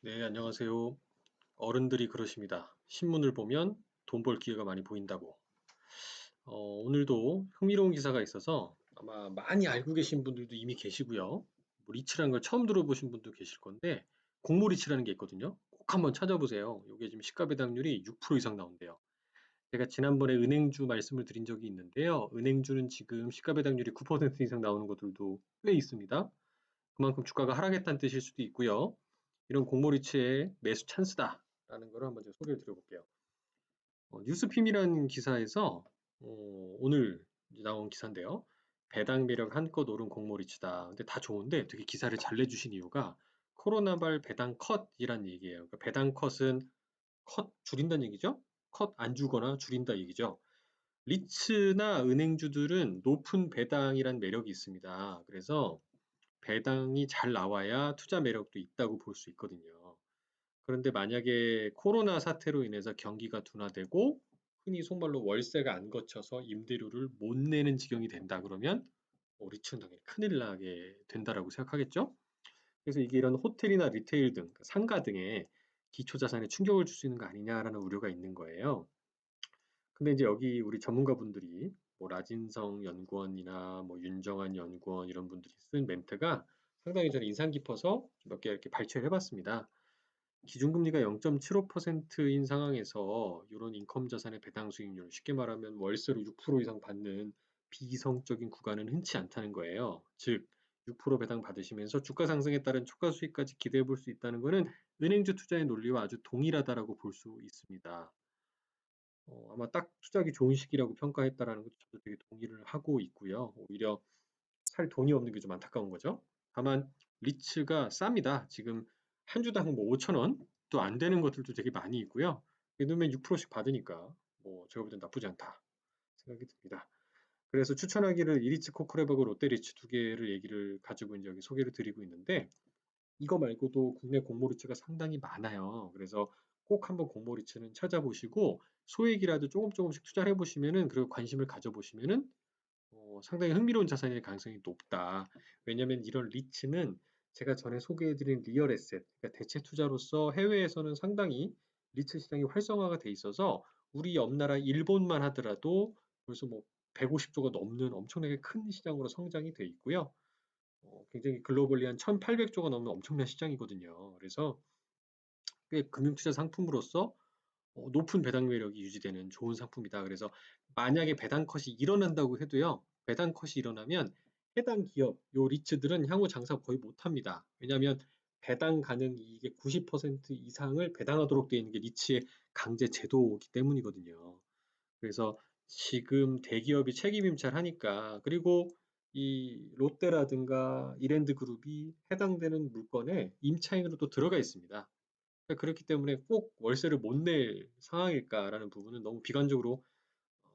네, 안녕하세요. 어른들이 그러십니다. 신문을 보면 돈 벌 기회가 많이 보인다고. 오늘도 흥미로운 기사가 있어서 아마 많이 알고 계신 분들도 이미 계시고요. 뭐 리츠라는 걸 처음 들어보신 분도 계실 건데, 공모리츠라는 게 있거든요. 꼭 한번 찾아보세요. 이게 지금 시가 배당률이 6% 이상 나온대요. 제가 지난번에 은행주 말씀을 드린 적이 있는데요. 은행주는 지금 시가 배당률이 9% 이상 나오는 것들도 꽤 있습니다. 그만큼 주가가 하락했다는 뜻일 수도 있고요. 이런 공모리츠의 매수 찬스다라는 걸 한번 제가 소개를 드려볼게요. 뉴스핌이라는 기사에서 오늘 나온 기사인데요. 배당 매력 한껏 오른 공모리츠다. 근데 다 좋은데 되게 기사를 잘 내주신 이유가 코로나발 배당 컷이란 얘기예요. 그러니까 배당 컷은 컷 줄인다는 얘기죠. 컷 안 주거나 줄인다 얘기죠. 리츠나 은행주들은 높은 배당이란 매력이 있습니다. 그래서 배당이 잘 나와야 투자 매력도 있다고 볼 수 있거든요. 그런데 만약에 코로나 사태로 인해서 경기가 둔화되고 흔히 속말로 월세가 안 거쳐서 임대료를 못 내는 지경이 된다 그러면 리츠는 당연히 큰일 나게 된다라고 생각하겠죠? 그래서 이게 이런 호텔이나 리테일 등 상가 등의 기초 자산에 충격을 줄 수 있는 거 아니냐라는 우려가 있는 거예요. 근데 이제 여기 우리 전문가분들이 뭐 라진성 연구원이나 뭐 윤정한 연구원 이런 분들이 쓴 멘트가 상당히 저는 인상 깊어서 몇 개 이렇게 발췌를 해봤습니다. 기준금리가 0.75%인 상황에서 이런 인컴 자산의 배당 수익률, 쉽게 말하면 월세로 6% 이상 받는 비이성적인 구간은 흔치 않다는 거예요. 즉, 6% 배당 받으시면서 주가 상승에 따른 초과 수익까지 기대해 볼 수 있다는 것은 은행주 투자의 논리와 아주 동일하다라고 볼 수 있습니다. 아마 딱 투자하기 좋은 시기라고 평가했다라는 것도 저도 되게 동의를 하고 있고요. 오히려 살 돈이 없는 게 좀 안타까운 거죠. 다만 리츠가 쌉니다. 지금 한 주당 뭐 5천 원도 안 되는 것들도 되게 많이 있고요. 이놈에 6%씩 받으니까 뭐 제가 볼 땐 나쁘지 않다 생각이 듭니다. 그래서 추천하기를 이리츠 코크레버그 롯데리츠 두 개를 얘기를 가지고 이제 여기 소개를 드리고 있는데 이거 말고도 국내 공모리츠가 상당히 많아요. 그래서 꼭 한번 공모리츠는 찾아보시고 소액이라도 조금씩 투자를 해보시면은 그리고 관심을 가져보시면은 상당히 흥미로운 자산일 가능성이 높다. 왜냐하면 이런 리츠는 제가 전에 소개해드린 리얼 에셋, 그러니까 대체 투자로서 해외에서는 상당히 리츠 시장이 활성화가 돼 있어서 우리 옆 나라 일본만 하더라도 벌써 뭐 150조가 넘는 엄청나게 큰 시장으로 성장이 돼 있고요. 굉장히 글로벌리 한 1,800조가 넘는 엄청난 시장이거든요. 그래서 꽤 금융투자 상품으로서 높은 배당 매력이 유지되는 좋은 상품이다. 그래서 만약에 배당 컷이 일어난다고 해도요. 배당 컷이 일어나면 해당 기업, 요 리츠들은 향후 장사 거의 못합니다. 왜냐하면 배당 가능 이익의 90% 이상을 배당하도록 되어 있는 게 리츠의 강제 제도이기 때문이거든요. 그래서 지금 대기업이 책임 임차하니까 그리고 이 롯데라든가 이랜드 그룹이 해당되는 물건에 임차인으로 또 들어가 있습니다. 그렇기 때문에 꼭 월세를 못 낼 상황일까라는 부분은 너무 비관적으로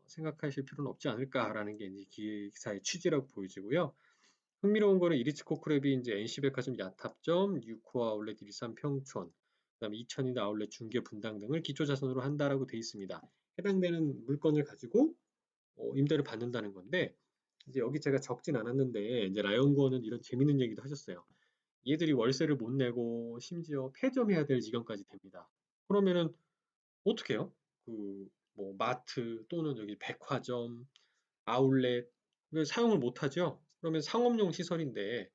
생각하실 필요는 없지 않을까라는 게 이제 기사의 취지라고 보여지고요. 흥미로운 거는 이리츠 코크랩이 이제 NC백화점 야탑점, 유코 아울렛 일산 평촌, 그다음에 이천인 아울렛 중개 분당 등을 기초 자산으로 한다라고 돼 있습니다. 해당되는 물건을 가지고 임대를 받는다는 건데 이제 여기 제가 적진 않았는데 이제 라이언권은 이런 재밌는 얘기도 하셨어요. 얘들이 월세를 못 내고 심지어 폐점해야 될 지경까지 됩니다. 그러면은 어떻게 해요? 그 뭐 마트 또는 여기 백화점, 아울렛 왜 사용을 못 하죠? 그러면 상업용 시설인데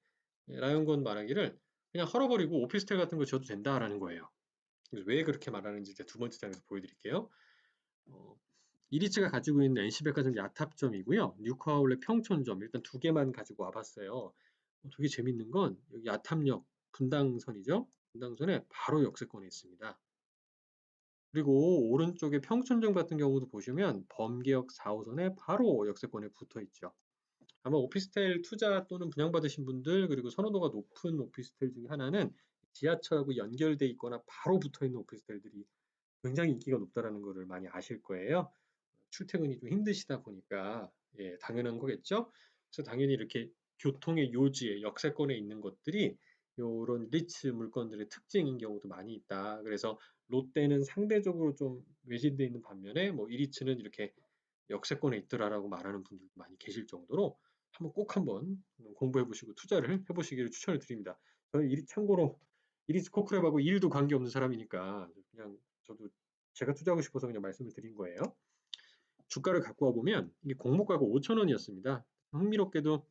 라이온건 말하기를 그냥 헐어버리고 오피스텔 같은 거 지어도 된다라는 거예요. 그래서 왜 그렇게 말하는지 이제 두 번째 장에서 보여드릴게요. 어, 이리츠가 가지고 있는 NC백화점 야탑점이고요. 뉴코 아울렛 평촌점 일단 두 개만 가지고 와봤어요. 되게 재밌는 건 여기 야탑역 분당선이죠. 분당선에 바로 역세권에 있습니다. 그리고 오른쪽에 평촌점 같은 경우도 보시면 범계역 4호선에 바로 역세권에 붙어 있죠. 아마 오피스텔 투자 또는 분양받으신 분들 그리고 선호도가 높은 오피스텔 중에 하나는 지하철하고 연결돼 있거나 바로 붙어 있는 오피스텔들이 굉장히 인기가 높다라는 것을 많이 아실 거예요. 출퇴근이 좀 힘드시다 보니까 예, 당연한 거겠죠. 그래서 당연히 이렇게 교통의 요지에 역세권에 있는 것들이 요런 리츠 물건들의 특징인 경우도 많이 있다. 그래서 롯데는 상대적으로 좀 외진돼 있는 반면에 뭐 이리츠는 이렇게 역세권에 있더라라고 말하는 분들도 많이 계실 정도로 꼭 한번 공부해 보시고 투자를 해 보시기를 추천을 드립니다. 저는 참고로 이리스 코크랩하고 1도 관계없는 사람이니까 그냥 저도 제가 투자하고 싶어서 그냥 말씀을 드린 거예요. 주가를 갖고 와 보면 이게 공모가가 5천 원이었습니다. 흥미롭게도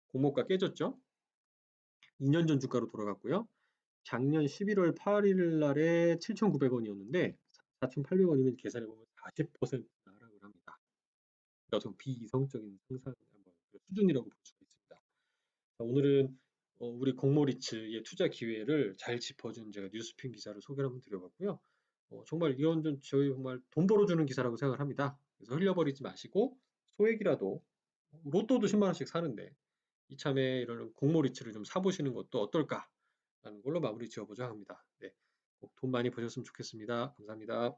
공모가 깨졌죠. 2년 전 주가로 돌아갔고요. 작년 11월 8일 날에 7,900원이었는데 4,800원이면 계산해 보면 40% 하락을 합니다. 어떤 비이성적인 상상 수준이라고 볼 수가 있습니다. 오늘은 우리 공모리츠의 투자 기회를 잘 짚어준 제가 뉴스핀 기사를 소개를 한번 드려봤고요. 정말 이런 좀 저희 정말 돈 벌어주는 기사라고 생각을 합니다. 그래서 흘려버리지 마시고 소액이라도 로또도 10만 원씩 사는데 이참에 이런 공모리츠를 좀 사보시는 것도 어떨까 하는 걸로 마무리 지어보자 합니다. 네, 꼭돈 많이 버셨으면 좋겠습니다. 감사합니다.